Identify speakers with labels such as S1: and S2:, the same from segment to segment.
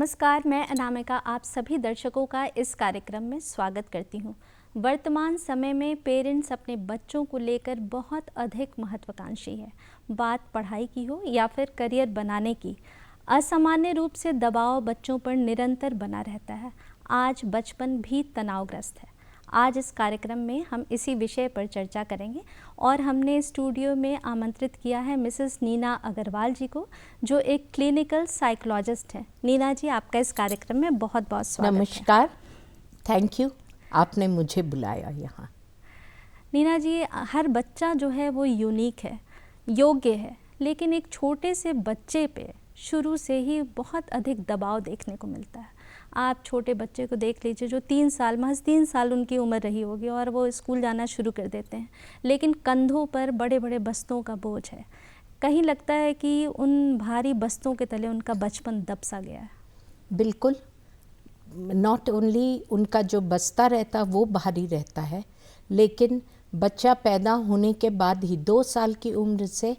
S1: नमस्कार, मैं अनामिका आप सभी दर्शकों का इस कार्यक्रम में स्वागत करती हूँ। वर्तमान समय में पेरेंट्स अपने बच्चों को लेकर बहुत अधिक महत्वाकांक्षी है। बात पढ़ाई की हो या फिर करियर बनाने की, असामान्य रूप से दबाव बच्चों पर निरंतर बना रहता है। आज बचपन भी तनावग्रस्त है। आज इस कार्यक्रम में हम इसी विषय पर चर्चा करेंगे और हमने स्टूडियो में आमंत्रित किया है मिसेस नीना अग्रवाल जी को, जो एक क्लिनिकल साइकोलॉजिस्ट हैं। नीना जी, आपका इस कार्यक्रम में बहुत बहुत स्वागत है।
S2: नमस्कार, थैंक यू, आपने मुझे बुलाया यहाँ।
S1: नीना जी, हर बच्चा जो है वो यूनिक है, योग्य है, लेकिन एक छोटे से बच्चे पे शुरू से ही बहुत अधिक दबाव देखने को मिलता है। आप छोटे बच्चे को देख लीजिए जो 3 साल, महज 3 साल उनकी उम्र रही होगी और वो स्कूल जाना शुरू कर देते हैं, लेकिन कंधों पर बड़े बड़े बस्तों का बोझ है। कहीं लगता है कि उन भारी बस्तों के तले उनका बचपन दब सा गया है।
S2: बिल्कुल, नॉट ओनली उनका जो बस्ता रहता वो भारी रहता है, लेकिन बच्चा पैदा होने के बाद ही 2 साल की उम्र से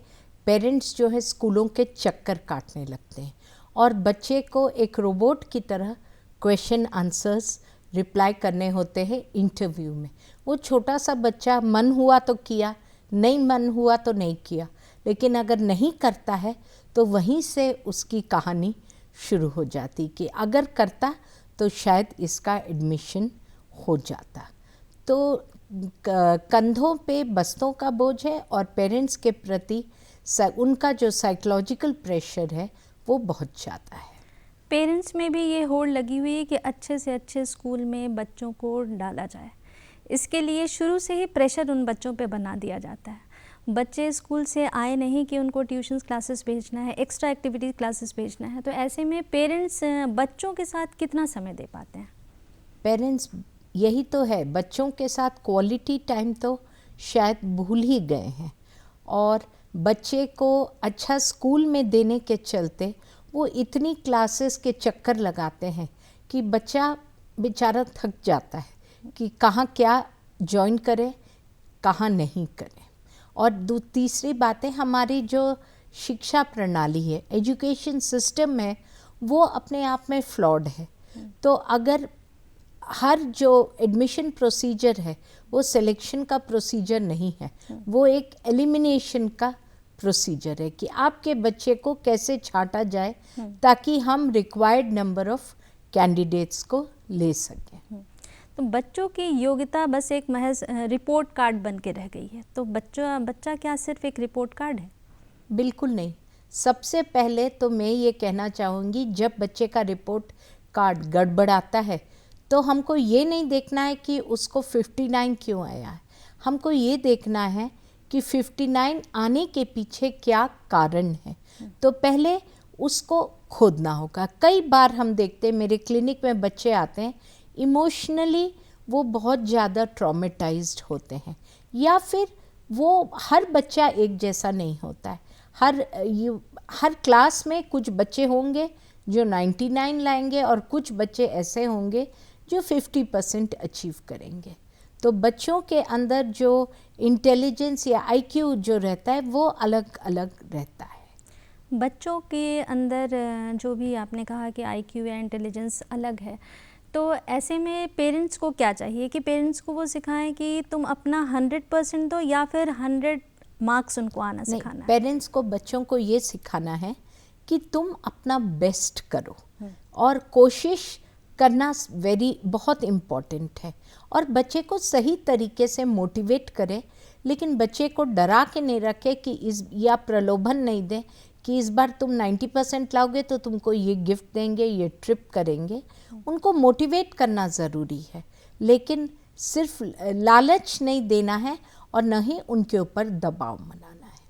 S2: पेरेंट्स जो है स्कूलों के चक्कर काटने लगते हैं और बच्चे को एक रोबोट की तरह क्वेश्चन आंसर्स रिप्लाई करने होते हैं इंटरव्यू में। वो छोटा सा बच्चा मन हुआ तो किया, नहीं मन हुआ तो नहीं किया, लेकिन अगर नहीं करता है तो वहीं से उसकी कहानी शुरू हो जाती कि अगर करता तो शायद इसका एडमिशन हो जाता। तो कंधों पे बस्तों का बोझ है और पेरेंट्स के प्रति उनका जो साइकोलॉजिकल प्रेशर है वो बहुत ज़्यादा है।
S1: पेरेंट्स में भी ये होड़ लगी हुई है कि अच्छे से अच्छे स्कूल में बच्चों को डाला जाए। इसके लिए शुरू से ही प्रेशर उन बच्चों पे बना दिया जाता है। बच्चे स्कूल से आए नहीं कि उनको ट्यूशन्स क्लासेस भेजना है, एक्स्ट्रा एक्टिविटी क्लासेस भेजना है, तो ऐसे में पेरेंट्स बच्चों के साथ कितना समय दे पाते हैं?
S2: पेरेंट्स यही तो है, बच्चों के साथ क्वालिटी टाइम तो शायद भूल ही गए हैं और बच्चे को अच्छा स्कूल में देने के चलते वो इतनी क्लासेस के चक्कर लगाते हैं कि बच्चा बेचारा थक जाता है कि कहाँ क्या ज्वाइन करे, कहाँ नहीं करे। और तीसरी बात है, हमारी जो शिक्षा प्रणाली है, एजुकेशन सिस्टम है, वो अपने आप में फ्लॉड है। तो अगर हर जो एडमिशन प्रोसीजर है वो सिलेक्शन का प्रोसीजर नहीं है, वो एक एलिमिनेशन का प्रोसीजर है कि आपके बच्चे को कैसे छांटा जाए ताकि हम रिक्वायर्ड नंबर ऑफ कैंडिडेट्स को ले सकें।
S1: तो बच्चों की योग्यता बस एक महज रिपोर्ट कार्ड बन के रह गई है। तो बच्चा क्या सिर्फ एक रिपोर्ट कार्ड है?
S2: बिल्कुल नहीं। सबसे पहले तो मैं ये कहना चाहूँगी, जब बच्चे का रिपोर्ट कार्ड गड़बड़ाता है तो हमको ये नहीं देखना है कि उसको 59 क्यों आया है, हमको ये देखना है कि 59 आने के पीछे क्या कारण है। तो पहले उसको खोदना होगा। कई बार हम देखते हैं, मेरे क्लिनिक में बच्चे आते हैं, इमोशनली वो बहुत ज़्यादा ट्रॉमेटाइज्ड होते हैं, या फिर वो हर बच्चा एक जैसा नहीं होता है। हर क्लास में कुछ बच्चे होंगे जो 99 लाएंगे और कुछ बच्चे ऐसे होंगे जो 50% अचीव करेंगे। तो बच्चों के अंदर जो इंटेलिजेंस या आईक्यू जो रहता है वो अलग अलग रहता है।
S1: बच्चों के अंदर जो भी आपने कहा कि आईक्यू या इंटेलिजेंस अलग है, तो ऐसे में पेरेंट्स को क्या चाहिए कि पेरेंट्स को वो सिखाएं कि तुम अपना 100% दो या फिर 100 मार्क्स उनको आना सिखाना है?
S2: पेरेंट्स को बच्चों को ये सिखाना है कि तुम अपना बेस्ट करो और कोशिश करना बहुत इम्पॉर्टेंट है, और बच्चे को सही तरीके से मोटिवेट करें, लेकिन बच्चे को डरा के नहीं रखे कि या प्रलोभन नहीं दें कि इस बार तुम 90% लाओगे तो तुमको ये गिफ्ट देंगे, ये ट्रिप करेंगे। उनको मोटिवेट करना ज़रूरी है, लेकिन सिर्फ लालच नहीं देना है और न ही उनके ऊपर दबाव बनाना है।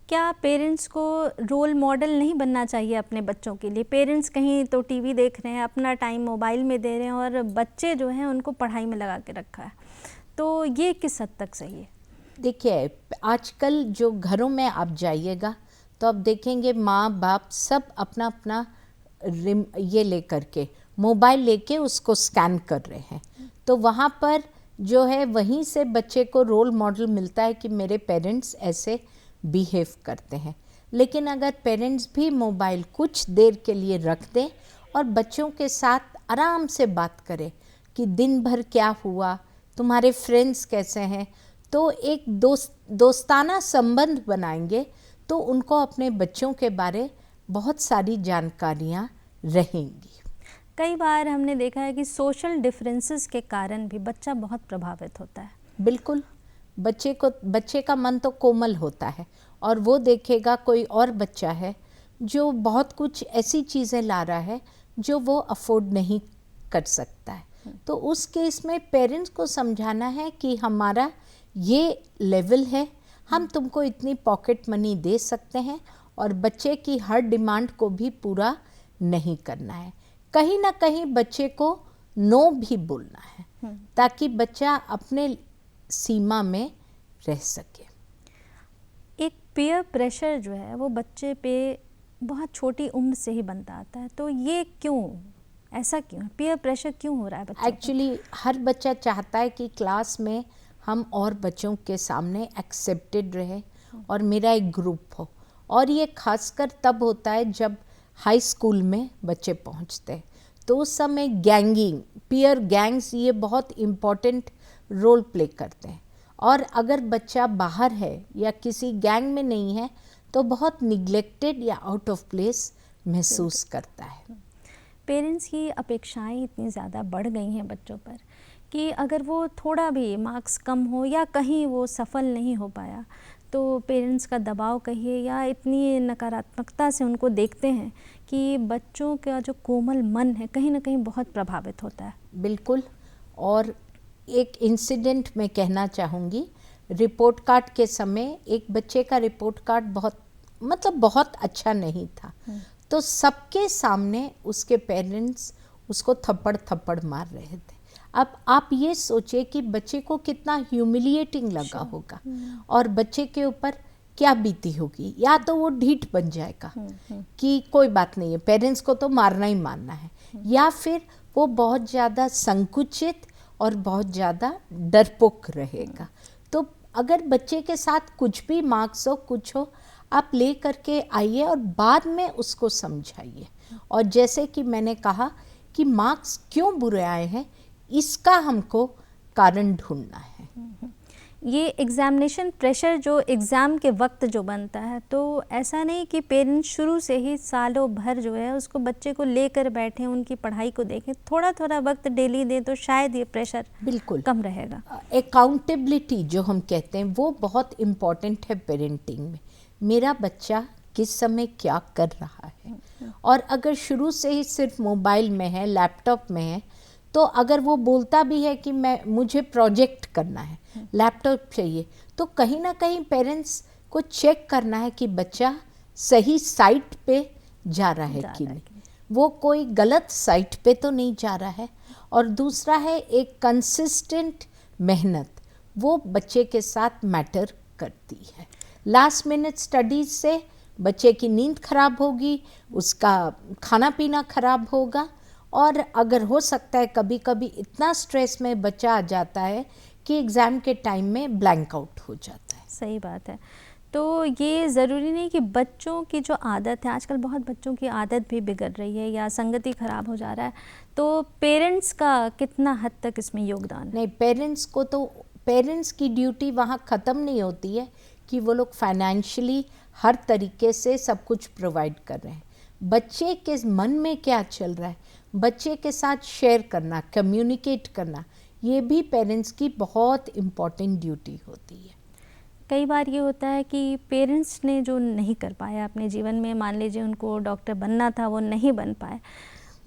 S1: क्या पेरेंट्स को रोल मॉडल नहीं बनना चाहिए अपने बच्चों के लिए? पेरेंट्स कहीं तो टीवी देख रहे हैं, अपना टाइम मोबाइल में दे रहे हैं और बच्चे जो हैं उनको पढ़ाई में लगा के रखा है, तो ये किस हद तक सही है?
S2: देखिए, आजकल जो घरों में आप जाइएगा तो आप देखेंगे माँ बाप सब अपना अपना ये लेकर के मोबाइल लेके उसको स्कैन कर रहे हैं। तो वहाँ पर जो है वहीं से बच्चे को रोल मॉडल मिलता है कि मेरे पेरेंट्स ऐसे बिहेव करते हैं। लेकिन अगर पेरेंट्स भी मोबाइल कुछ देर के लिए रख दें और बच्चों के साथ आराम से बात करें कि दिन भर क्या हुआ, तुम्हारे फ्रेंड्स कैसे हैं, तो एक दोस्ताना संबंध बनाएंगे तो उनको अपने बच्चों के बारे बहुत सारी जानकारियाँ रहेंगी।
S1: कई बार हमने देखा है कि सोशल डिफरेंसेस के कारण भी बच्चा बहुत प्रभावित होता है।
S2: बिल्कुल, बच्चे का मन तो कोमल होता है और वो देखेगा कोई और बच्चा है जो बहुत कुछ ऐसी चीज़ें ला रहा है जो वो अफोर्ड नहीं कर सकता है, तो उस केस में पेरेंट्स को समझाना है कि हमारा ये लेवल है, हम तुमको इतनी पॉकेट मनी दे सकते हैं और बच्चे की हर डिमांड को भी पूरा नहीं करना है। कहीं ना कहीं बच्चे को नो भी बोलना है ताकि बच्चा अपने सीमा में रह सके।
S1: एक पीयर प्रेशर जो है वो बच्चे पे बहुत छोटी उम्र से ही बनता आता है, तो ये क्यों, ऐसा क्यों है, पीयर प्रेशर क्यों हो रहा है बच्चों?
S2: एक्चुअली हर बच्चा चाहता है कि क्लास में हम और बच्चों के सामने एक्सेप्टेड रहे और मेरा एक ग्रुप हो, और ये खासकर तब होता है जब हाई स्कूल में बच्चे पहुंचते हैं, तो उस समय गैंगिंग, पीयर गैंग्स ये बहुत इम्पॉर्टेंट रोल प्ले करते हैं। और अगर बच्चा बाहर है या किसी गैंग में नहीं है तो बहुत निग्लेक्टेड या आउट ऑफ प्लेस महसूस करता है।
S1: पेरेंट्स की अपेक्षाएं इतनी ज़्यादा बढ़ गई हैं बच्चों पर कि अगर वो थोड़ा भी मार्क्स कम हो या कहीं वो सफल नहीं हो पाया तो पेरेंट्स का दबाव कहिए या इतनी नकारात्मकता से उनको देखते हैं कि बच्चों का जो कोमल मन है कहीं ना कहीं बहुत प्रभावित होता है।
S2: बिल्कुल, और एक इंसिडेंट मैं कहना चाहूँगी। रिपोर्ट कार्ड के समय एक बच्चे का रिपोर्ट कार्ड बहुत अच्छा नहीं था, तो सबके सामने उसके पेरेंट्स उसको थप्पड़ मार रहे थे। अब आप ये सोचिए कि बच्चे को कितना ह्यूमिलिएटिंग लगा होगा और बच्चे के ऊपर क्या बीती होगी। या तो वो ढीठ बन जाएगा कि कोई बात नहीं है, पेरेंट्स को तो मारना ही मारना है, या फिर वो बहुत ज़्यादा संकुचित और बहुत ज़्यादा डरपोक रहेगा। तो अगर बच्चे के साथ कुछ भी मार्क्स हो, कुछ हो, आप ले करके आइए और बाद में उसको समझाइए। और जैसे कि मैंने कहा कि मार्क्स क्यों बुरे आए हैं, इसका हमको कारण ढूंढना है।
S1: ये एग्ज़ामिनेशन प्रेशर जो एग्ज़ाम के वक्त जो बनता है, तो ऐसा नहीं कि पेरेंट्स शुरू से ही सालों भर जो है उसको बच्चे को लेकर बैठें, उनकी पढ़ाई को देखें, थोड़ा थोड़ा वक्त डेली दें तो शायद ये प्रेशर
S2: बिल्कुल
S1: कम रहेगा।
S2: अकाउंटेबिलिटी जो हम कहते हैं वो बहुत इम्पॉर्टेंट है पेरेंटिंग में। मेरा बच्चा किस समय क्या कर रहा है, और अगर शुरू से ही सिर्फ मोबाइल में है, लैपटॉप में है, तो अगर वो बोलता भी है कि मुझे प्रोजेक्ट करना है, लैपटॉप चाहिए, तो कहीं ना कहीं पेरेंट्स को चेक करना है कि बच्चा सही साइट पे जा रहा है कि नहीं, वो कोई गलत साइट पे तो नहीं जा रहा है। और दूसरा है एक कंसिस्टेंट मेहनत, वो बच्चे के साथ मैटर करती है। लास्ट मिनट स्टडीज से बच्चे की नींद खराब होगी, उसका खाना पीना खराब होगा, और अगर हो सकता है कभी कभी इतना स्ट्रेस में बच्चा आ जाता है कि एग्ज़ाम के टाइम में ब्लैंक आउट हो जाता है।
S1: सही बात है। तो ये ज़रूरी नहीं कि बच्चों की जो आदत है, आजकल बहुत बच्चों की आदत भी बिगड़ रही है या संगति खराब हो जा रहा है, तो पेरेंट्स का कितना हद तक इसमें योगदान है?
S2: नहीं, पेरेंट्स की ड्यूटी वहाँ ख़त्म नहीं होती है कि वो लोग फाइनेंशियली हर तरीके से सब कुछ प्रोवाइड कर रहे हैं। बच्चे के मन में क्या चल रहा है, बच्चे के साथ शेयर करना, कम्युनिकेट करना, ये भी पेरेंट्स की बहुत इम्पॉर्टेंट ड्यूटी होती है।
S1: कई बार ये होता है कि पेरेंट्स ने जो नहीं कर पाया अपने जीवन में, मान लीजिए उनको डॉक्टर बनना था, वो नहीं बन पाए,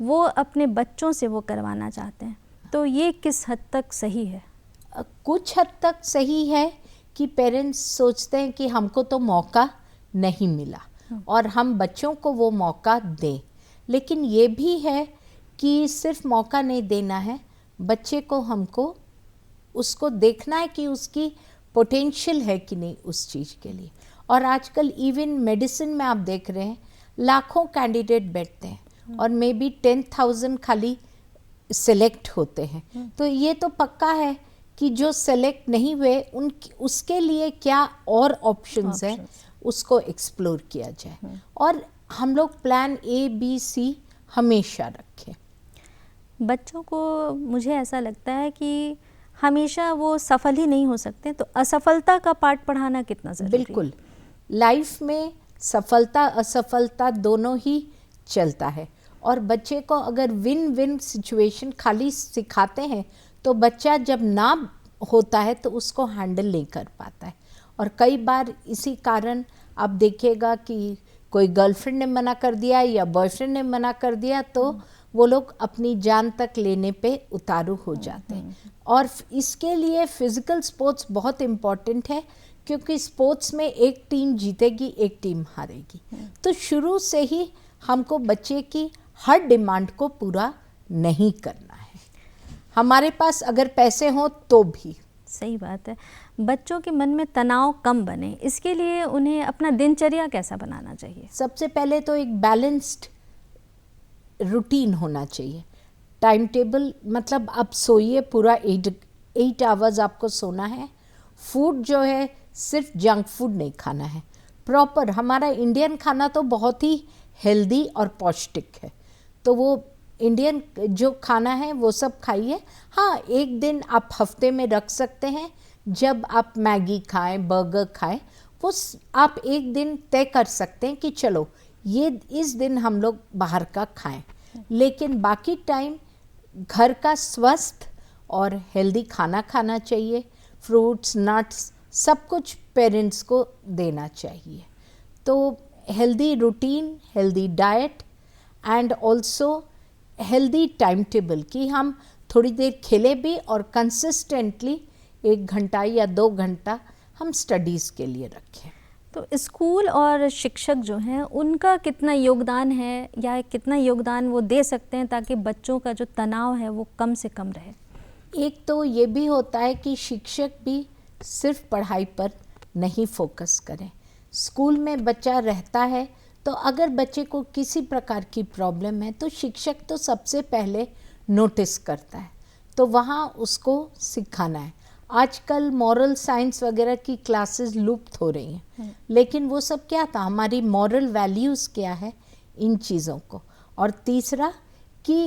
S1: वो अपने बच्चों से वो करवाना चाहते हैं, तो ये किस हद तक सही है?
S2: कुछ हद तक सही है कि पेरेंट्स सोचते हैं कि हमको तो मौका नहीं मिला और हम बच्चों को वो मौका दें, लेकिन ये भी है कि सिर्फ मौका नहीं देना है, बच्चे को हमको उसको देखना है कि उसकी पोटेंशियल है कि नहीं उस चीज़ के लिए। और आजकल इवन मेडिसिन में आप देख रहे हैं लाखों कैंडिडेट बैठते हैं और मे बी 10,000 खाली सेलेक्ट होते हैं, तो ये तो पक्का है कि जो सेलेक्ट नहीं हुए उसके लिए क्या और ऑप्शंस हैं, उसको एक्सप्लोर किया जाए। और हम लोग प्लान A, B, C हमेशा रखें।
S1: बच्चों को मुझे ऐसा लगता है कि हमेशा वो सफल ही नहीं हो सकते, तो असफलता का पाठ पढ़ाना कितना ज़रूरी है?
S2: बिल्कुल, लाइफ में सफलता असफलता दोनों ही चलता है, और बच्चे को अगर विन विन सिचुएशन खाली सिखाते हैं तो बच्चा जब ना होता है तो उसको हैंडल नहीं कर पाता है। और कई बार इसी कारण आप देखिएगा कि कोई गर्लफ्रेंड ने मना कर दिया या बॉयफ्रेंड ने मना कर दिया तो वो लोग अपनी जान तक लेने पे उतारू हो जाते हैं। और इसके लिए फिज़िकल स्पोर्ट्स बहुत इम्पॉर्टेंट है, क्योंकि स्पोर्ट्स में एक टीम जीतेगी एक टीम हारेगी। तो शुरू से ही हमको बच्चे की हर डिमांड को पूरा नहीं करना है, हमारे पास अगर पैसे हों तो भी।
S1: सही बात है। बच्चों के मन में तनाव कम बने, इसके लिए उन्हें अपना दिनचर्या कैसा बनाना चाहिए?
S2: सबसे पहले तो एक बैलेंस्ड रूटीन होना चाहिए। टाइम टेबल, मतलब आप सोइए पूरा 8 आवर्स आपको सोना है। फूड जो है सिर्फ जंक फूड नहीं खाना है, प्रॉपर हमारा इंडियन खाना तो बहुत ही हेल्दी और पौष्टिक है, तो वो इंडियन जो खाना है वो सब खाइए। हाँ, एक दिन आप हफ्ते में रख सकते हैं जब आप मैगी खाएं, बर्गर खाएं, वो आप एक दिन तय कर सकते हैं कि चलो ये इस दिन हम लोग बाहर का खाएं, लेकिन बाकी टाइम घर का स्वस्थ और हेल्दी खाना खाना चाहिए। फ्रूट्स, नट्स, सब कुछ पेरेंट्स को देना चाहिए। तो healthy routine, healthy diet and also healthy time table कि हम थोड़ी देर खेलें भी और कंसिस्टेंटली 1 घंटा या 2 घंटा हम स्टडीज़ के लिए रखें।
S1: तो स्कूल और शिक्षक जो हैं उनका कितना योगदान है, या कितना योगदान वो दे सकते हैं ताकि बच्चों का जो तनाव है वो कम से कम रहे?
S2: एक तो ये भी होता है कि शिक्षक भी सिर्फ पढ़ाई पर नहीं फोकस करें। स्कूल में बच्चा रहता है तो अगर बच्चे को किसी प्रकार की प्रॉब्लम है तो शिक्षक तो सबसे पहले नोटिस करता है, तो वहाँ उसको सिखाना है। आजकल मॉरल साइंस वगैरह की क्लासेस लुप्त हो रही हैं, लेकिन वो सब क्या था, हमारी मॉरल वैल्यूज़ क्या है, इन चीज़ों को। और तीसरा कि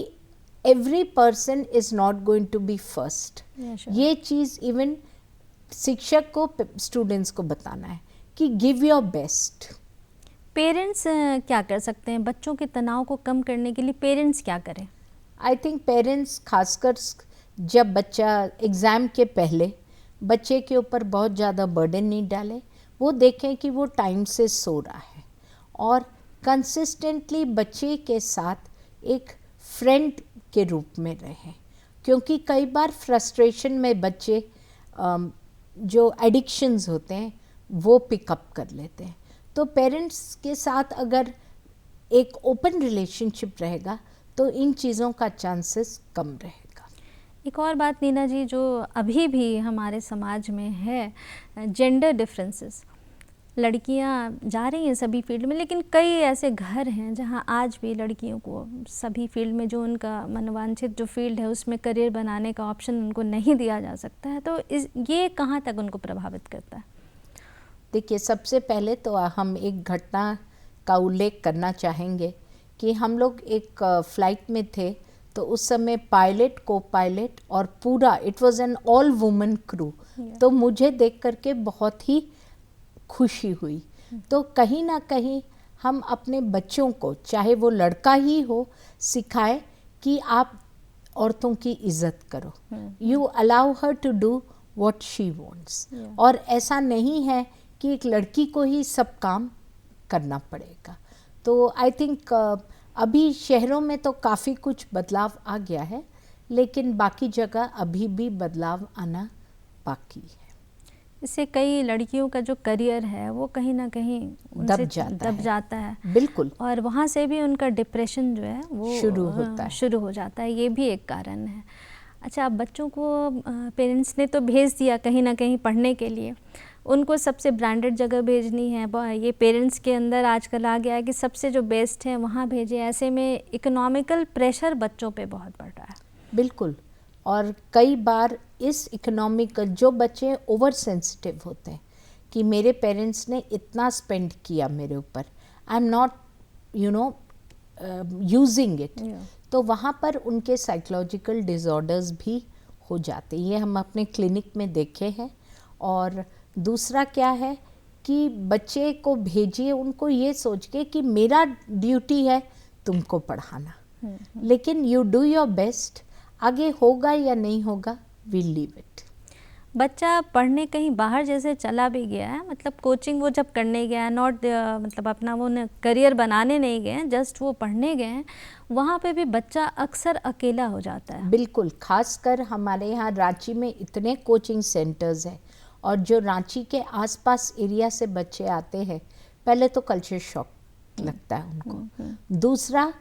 S2: every person is not going to be first, ये चीज़ इवन शिक्षक को स्टूडेंट्स को बताना है कि गिव योर बेस्ट।
S1: पेरेंट्स क्या कर सकते हैं बच्चों के तनाव को कम करने के लिए? पेरेंट्स क्या करें?
S2: आई थिंक पेरेंट्स खासकर जब बच्चा एग्ज़ाम के पहले बच्चे के ऊपर बहुत ज़्यादा बर्डन नहीं डाले, वो देखें कि वो टाइम से सो रहा है और कंसिस्टेंटली बच्चे के साथ एक फ्रेंड के रूप में रहें, क्योंकि कई बार फ्रस्ट्रेशन में बच्चे जो एडिक्शंस होते हैं वो पिकअप कर लेते हैं। तो पेरेंट्स के साथ अगर एक ओपन रिलेशनशिप रहेगा तो इन चीज़ों का चांसेस कम रहेगा।
S1: एक और बात नीना जी, जो अभी भी हमारे समाज में है, जेंडर डिफरेंसेस। लड़कियां जा रही हैं सभी फील्ड में, लेकिन कई ऐसे घर हैं जहां आज भी लड़कियों को सभी फील्ड में जो उनका मनोवांछित जो फील्ड है उसमें करियर बनाने का ऑप्शन उनको नहीं दिया जा सकता है। तो ये कहाँ तक उनको प्रभावित करता है?
S2: देखिए, सबसे पहले तो हम एक घटना का उल्लेख करना चाहेंगे कि हम लोग एक फ़्लाइट में थे, तो उस समय पायलट, को पायलट और पूरा it was an all women crew. तो मुझे देख करके बहुत ही खुशी हुई। तो कहीं ना कहीं हम अपने बच्चों को, चाहे वो लड़का ही हो, सिखाएं कि आप औरतों की इज्जत करो, you allow her to do what she wants. और ऐसा नहीं है कि एक लड़की को ही सब काम करना पड़ेगा। तो आई थिंक अभी शहरों में तो काफ़ी कुछ बदलाव आ गया है, लेकिन बाकी जगह अभी भी बदलाव आना बाकी है।
S1: इससे कई लड़कियों का जो करियर है वो कहीं ना कहीं
S2: दब जाता है। बिल्कुल।
S1: और वहाँ से भी उनका डिप्रेशन जो है वो शुरू हो जाता है। ये भी एक कारण है। अच्छा, अब बच्चों को पेरेंट्स ने तो भेज दिया कहीं ना कहीं पढ़ने के लिए, उनको सबसे ब्रांडेड जगह भेजनी है, ये पेरेंट्स के अंदर आजकल आ गया है कि सबसे जो बेस्ट है वहाँ भेजें। ऐसे में इकोनॉमिकल प्रेशर बच्चों पे बहुत बढ़ रहा है।
S2: बिल्कुल। और कई बार इस इकोनॉमिकल, जो बच्चे ओवर सेंसिटिव होते हैं कि मेरे पेरेंट्स ने इतना स्पेंड किया मेरे ऊपर, I am not using it, तो वहाँ पर उनके साइकोलॉजिकल डिसऑर्डर्स भी हो जाते हैं। ये हम अपने क्लिनिक में देखे हैं। और दूसरा क्या है कि बच्चे को भेजिए उनको ये सोच के कि मेरा ड्यूटी है तुमको पढ़ाना, लेकिन यू डू योर बेस्ट, आगे होगा या नहीं होगा वील लीव इट।
S1: बच्चा पढ़ने कहीं बाहर जैसे चला भी गया है, मतलब कोचिंग वो जब करने गया है, नॉट मतलब अपना वो करियर बनाने नहीं गए हैं, जस्ट वो पढ़ने गए हैं, वहाँ पे भी बच्चा अक्सर अकेला हो जाता है।
S2: बिल्कुल, खासकर हमारे यहाँ रांची में इतने कोचिंग सेंटर्स हैं, और जो रांची के आसपास एरिया से बच्चे आते हैं, पहले तो कल्चर शॉक लगता है उनको। दूसरा,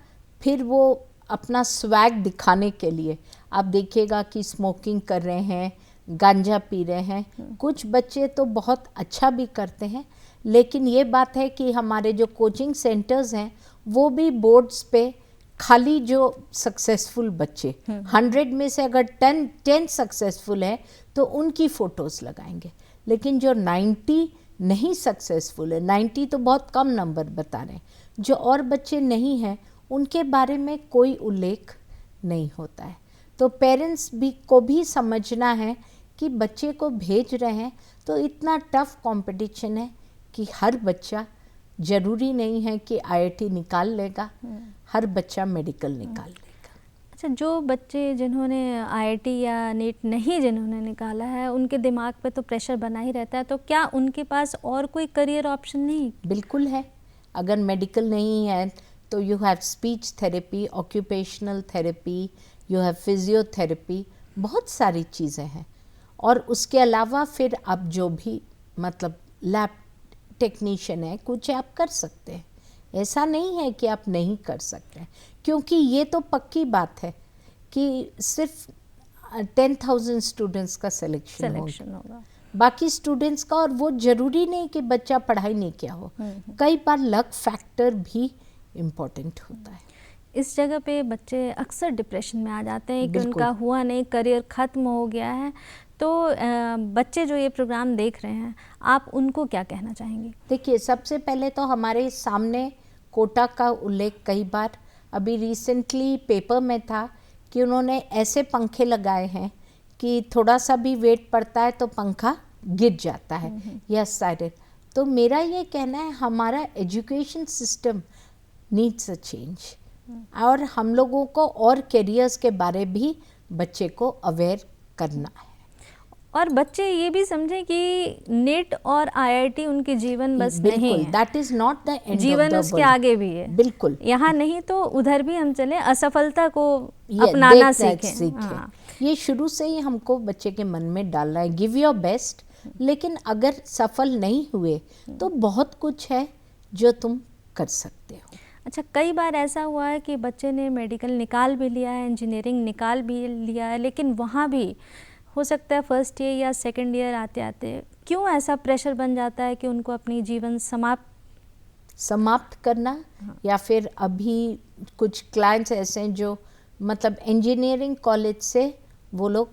S2: फिर वो अपना स्वैग दिखाने के लिए आप देखिएगा कि स्मोकिंग कर रहे हैं, गांजा पी रहे हैं। कुछ बच्चे तो बहुत अच्छा भी करते हैं, लेकिन ये बात है कि हमारे जो कोचिंग सेंटर्स हैं वो भी बोर्ड्स पे खाली जो सक्सेसफुल बच्चे 100 में से अगर 10 सक्सेसफुल है तो उनकी फ़ोटोज़ लगाएंगे, लेकिन जो 90 नहीं सक्सेसफुल है, 90 तो बहुत कम नंबर बता रहे हैं, जो और बच्चे नहीं हैं उनके बारे में कोई उल्लेख नहीं होता है। तो पेरेंट्स को भी समझना है कि बच्चे को भेज रहे हैं तो इतना टफ कंपटीशन है कि हर बच्चा, ज़रूरी नहीं है कि IIT निकाल लेगा, हर बच्चा मेडिकल निकाल लेगा।
S1: अच्छा, जो बच्चे जिन्होंने IIT या नीट नहीं जिन्होंने निकाला है, उनके दिमाग पे तो प्रेशर बना ही रहता है, तो क्या उनके पास और कोई करियर ऑप्शन नहीं?
S2: बिल्कुल है। अगर मेडिकल नहीं है तो you have speech therapy, occupational therapy, you have physiotherapy, बहुत सारी चीज़ें हैं। और उसके अलावा फिर आप जो भी मतलब लैब टेक्नीशियन है, कुछ आप कर सकते हैं। ऐसा नहीं है कि आप नहीं कर सकते हैं, क्योंकि ये तो पक्की बात है कि सिर्फ 10,000 स्टूडेंट्स का सिलेक्शन होगा, बाकी स्टूडेंट्स का, और वो ज़रूरी नहीं कि बच्चा पढ़ाई नहीं किया हो, कई बार लक फैक्टर भी इम्पोर्टेंट होता है।
S1: इस जगह पे बच्चे अक्सर डिप्रेशन में आ जाते हैं कि उनका हुआ नहीं, करियर ख़त्म हो गया है। तो बच्चे जो ये प्रोग्राम देख रहे हैं, आप उनको क्या कहना चाहेंगे?
S2: देखिए, सबसे पहले तो हमारे सामने कोटा का उल्लेख कई बार अभी रिसेंटली पेपर में था कि उन्होंने ऐसे पंखे लगाए हैं कि थोड़ा सा भी वेट पड़ता है तो पंखा गिर जाता है, या साइड। तो मेरा ये कहना है हमारा education system needs a change, और हम लोगों को और करियर्स के बारे भी बच्चे को अवेयर करना है।
S1: और बच्चे ये भी समझें कि नीट और IIT उनके जीवन बस नहीं है,
S2: that is not the end,
S1: जीवन उसके आगे भी है।
S2: बिल्कुल,
S1: यहाँ नहीं तो उधर भी हम चले, असफलता को अपनाना सीखें। हाँ।
S2: ये शुरू से ही हमको बच्चे के मन में डालना है, गिव योर बेस्ट, लेकिन अगर सफल नहीं हुए तो बहुत कुछ है जो तुम कर सकते हो।
S1: अच्छा, कई बार ऐसा हुआ है कि बच्चे ने मेडिकल निकाल भी लिया है, इंजीनियरिंग निकाल भी लिया है, लेकिन वहाँ भी हो सकता है फर्स्ट ईयर या सेकंड ईयर आते आते क्यों ऐसा प्रेशर बन जाता है कि उनको अपनी जीवन समाप्त करना। या फिर अभी कुछ क्लाइंट्स ऐसे हैं जो मतलब इंजीनियरिंग कॉलेज से वो लोग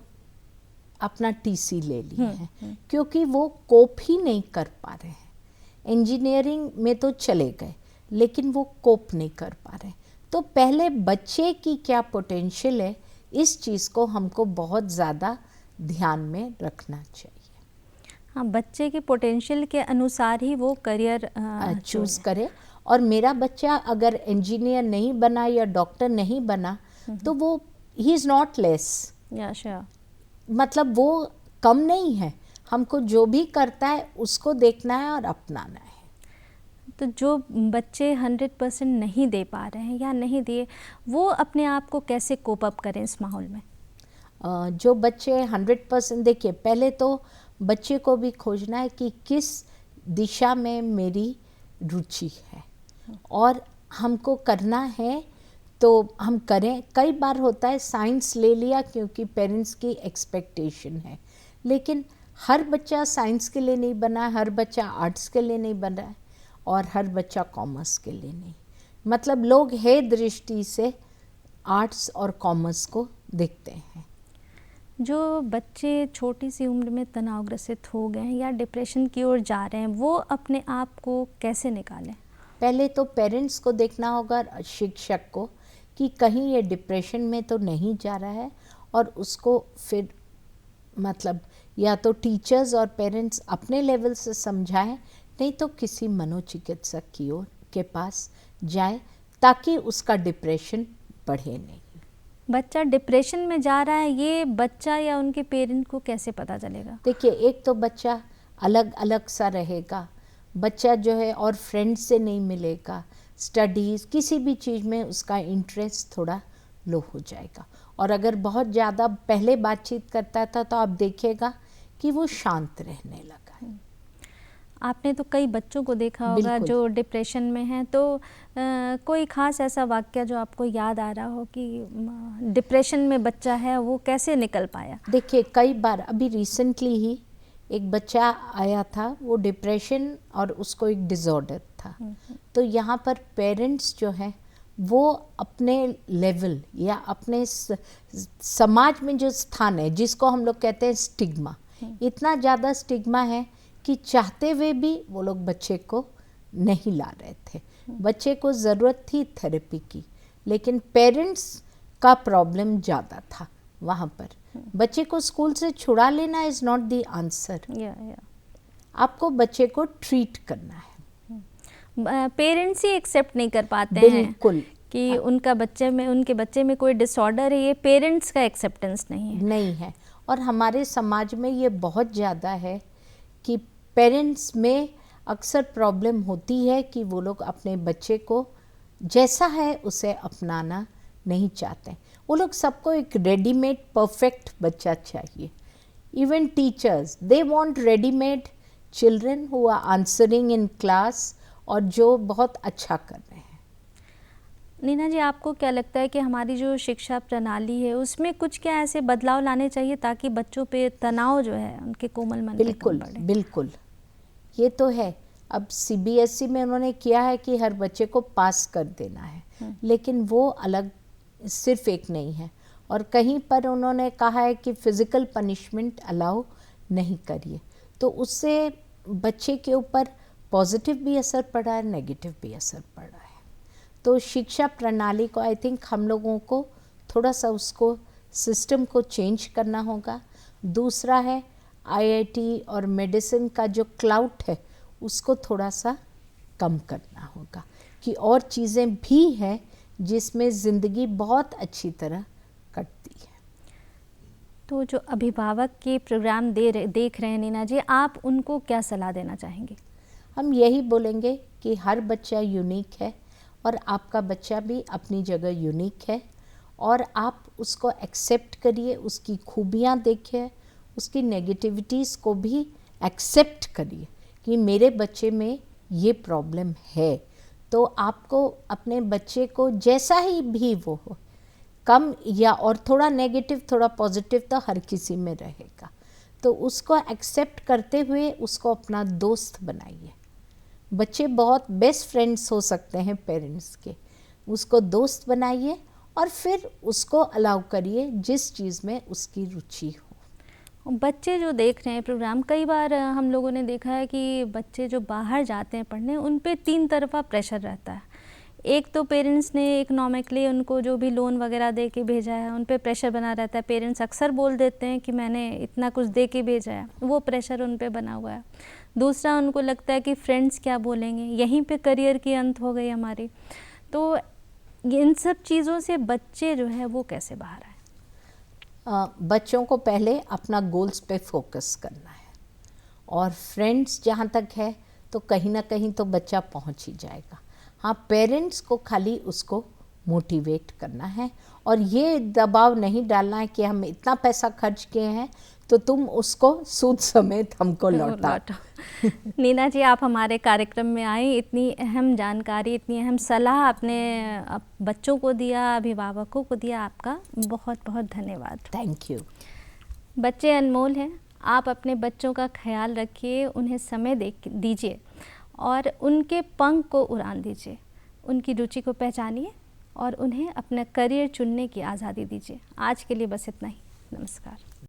S1: अपना TC ले लिए हैं क्योंकि वो कोप ही नहीं कर पा रहे हैं। इंजीनियरिंग में तो चले गए लेकिन वो कोप नहीं कर पा रहे। तो पहले बच्चे की क्या पोटेंशियल है, इस चीज़ को हमको बहुत ज़्यादा ध्यान में रखना चाहिए। हाँ, बच्चे के पोटेंशियल के अनुसार ही वो करियर
S2: चूज़ करे। और मेरा बच्चा अगर इंजीनियर नहीं बना या डॉक्टर नहीं बना तो वो ही इज़ नॉट लेस, मतलब वो कम नहीं है। हमको जो भी करता है उसको देखना है और अपनाना है।
S1: तो जो बच्चे 100% नहीं दे पा रहे हैं या नहीं दिए, वो अपने आप को कैसे कोप अप करें इस माहौल में?
S2: जो बच्चे 100%, देखिए पहले तो बच्चे को भी खोजना है कि किस दिशा में मेरी रुचि है और हमको करना है तो हम करें। कई बार होता है साइंस ले लिया क्योंकि पेरेंट्स की एक्सपेक्टेशन है, लेकिन हर बच्चा साइंस के लिए नहीं बना, हर बच्चा आर्ट्स के लिए नहीं बना है और हर बच्चा कॉमर्स के लिए नहीं। मतलब लोग है दृष्टि से आर्ट्स और कॉमर्स को देखते हैं।
S1: जो बच्चे छोटी सी उम्र में तनावग्रसित हो गए हैं या डिप्रेशन की ओर जा रहे हैं, वो अपने आप को कैसे निकालें?
S2: पहले तो पेरेंट्स को देखना होगा, शिक्षक को, कि कहीं ये डिप्रेशन में तो नहीं जा रहा है, और उसको फिर मतलब या तो टीचर्स और पेरेंट्स अपने लेवल से समझाएं, नहीं तो किसी मनोचिकित्सक के पास जाए ताकि उसका डिप्रेशन बढ़े नहीं।
S1: बच्चा डिप्रेशन में जा रहा है, ये बच्चा या उनके पेरेंट को कैसे पता चलेगा?
S2: देखिए, एक तो बच्चा अलग अलग सा रहेगा, बच्चा जो है और फ्रेंड्स से नहीं मिलेगा, स्टडीज़ किसी भी चीज़ में उसका इंटरेस्ट थोड़ा लो हो जाएगा, और अगर बहुत ज़्यादा पहले बातचीत करता था तो आप देखिएगा कि वो शांत रहने लगा है।
S1: आपने तो कई बच्चों को देखा होगा जो डिप्रेशन में हैं, तो कोई ख़ास ऐसा वाक़या जो आपको याद आ रहा हो कि डिप्रेशन में बच्चा है वो कैसे निकल पाया?
S2: देखिए, कई बार अभी रिसेंटली ही एक बच्चा आया था, वो डिप्रेशन और उसको एक डिसऑर्डर था। तो यहाँ पर पेरेंट्स जो हैं वो अपने लेवल या अपने समाज में जो स्थान है, जिसको हम लोग कहते हैं स्टिग्मा, इतना ज़्यादा स्टिग्मा है कि चाहते हुए भी वो लोग बच्चे को नहीं ला रहे थे। बच्चे को ज़रूरत थी थेरेपी की, लेकिन पेरेंट्स का प्रॉब्लम ज़्यादा था वहाँ पर। बच्चे को स्कूल से छुड़ा लेना इज़ नॉट द आंसर। आपको बच्चे को ट्रीट करना है।
S1: पेरेंट्स ही एक्सेप्ट नहीं कर पाते
S2: बिल्कुल
S1: हैं कि उनके बच्चे में कोई डिसऑर्डर है, ये पेरेंट्स का एक्सेप्टेंस नहीं है।
S2: और हमारे समाज में ये बहुत ज़्यादा है कि पेरेंट्स में अक्सर प्रॉब्लम होती है कि वो लोग अपने बच्चे को जैसा है उसे अपनाना नहीं चाहते। वो लोग सबको एक रेडीमेड परफेक्ट बच्चा चाहिए। Even teachers, they want readymade children who are answering in class और जो बहुत अच्छा कर रहे हैं।
S1: नीना जी, आपको क्या लगता है कि हमारी जो शिक्षा प्रणाली है उसमें कुछ क्या ऐसे बदलाव लाने चाहिए ताकि बच्चों पे तनाव जो है उनके कोमल मन पे कम पड़े?
S2: बिल्कुल, ये तो है। अब CBSE में उन्होंने किया है कि हर बच्चे को पास कर देना है, लेकिन वो अलग सिर्फ एक नहीं है। और कहीं पर उन्होंने कहा है कि फिज़िकल पनिशमेंट अलाउ नहीं करिए, तो उससे बच्चे के ऊपर पॉजिटिव भी असर पड़ा है, नेगेटिव भी असर पड़ा है। तो शिक्षा प्रणाली को आई थिंक हम लोगों को थोड़ा सा उसको सिस्टम को चेंज करना होगा। दूसरा है IIT और मेडिसिन का जो क्लाउड है उसको थोड़ा सा कम करना होगा कि और चीज़ें भी हैं जिसमें ज़िंदगी बहुत अच्छी तरह कटती है।
S1: तो जो अभिभावक के प्रोग्राम देख रहे हैं नीना जी, आप उनको क्या सलाह देना चाहेंगे?
S2: हम यही बोलेंगे कि हर बच्चा यूनिक है और आपका बच्चा भी अपनी जगह यूनिक है, और आप उसको एक्सेप्ट करिए, उसकी खूबियाँ देखिए, उसकी नेगेटिविटीज़ को भी एक्सेप्ट करिए कि मेरे बच्चे में ये प्रॉब्लम है। तो आपको अपने बच्चे को जैसा ही भी वो हो, कम या और थोड़ा नेगेटिव थोड़ा पॉजिटिव तो हर किसी में रहेगा, तो उसको एक्सेप्ट करते हुए उसको अपना दोस्त बनाइए। बच्चे बहुत बेस्ट फ्रेंड्स हो सकते हैं पेरेंट्स के, उसको दोस्त बनाइए और फिर उसको अलाउ करिए जिस चीज़ में उसकी रुचि हो।
S1: बच्चे जो देख रहे हैं प्रोग्राम, कई बार हम लोगों ने देखा है कि बच्चे जो बाहर जाते हैं पढ़ने, उन पे 3 तरफ़ा प्रेशर रहता है। एक तो पेरेंट्स ने इकोनॉमिकली उनको जो भी लोन वगैरह दे के भेजा है उन पे प्रेशर बना रहता है। पेरेंट्स अक्सर बोल देते हैं कि मैंने इतना कुछ दे के भेजा है, वो प्रेशर उन पे बना हुआ है। दूसरा, उनको लगता है कि फ्रेंड्स क्या बोलेंगे, यहीं पे करियर की अंत हो गई हमारी। तो इन सब चीज़ों से बच्चे जो है वो कैसे बाहर आए?
S2: बच्चों को पहले अपना गोल्स पे फोकस करना है, और फ्रेंड्स जहाँ तक है तो कहीं ना कहीं तो बच्चा पहुँच ही जाएगा। हाँ, पेरेंट्स को खाली उसको मोटिवेट करना है और ये दबाव नहीं डालना है कि हम इतना पैसा खर्च किए हैं तो तुम उसको सूद समेत हमको लौटा।
S1: नीना जी, आप हमारे कार्यक्रम में आई, इतनी अहम जानकारी, इतनी अहम सलाह अपने बच्चों को दिया, अभिभावकों को दिया, आपका बहुत बहुत धन्यवाद।
S2: Thank you.
S1: बच्चे अनमोल हैं, आप अपने बच्चों का ख्याल रखिए, उन्हें समय दीजिए और उनके पंख को उड़ान दीजिए, उनकी रुचि को पहचानिए और उन्हें अपना करियर चुनने की आज़ादी दीजिए। आज के लिए बस इतना ही। नमस्कार।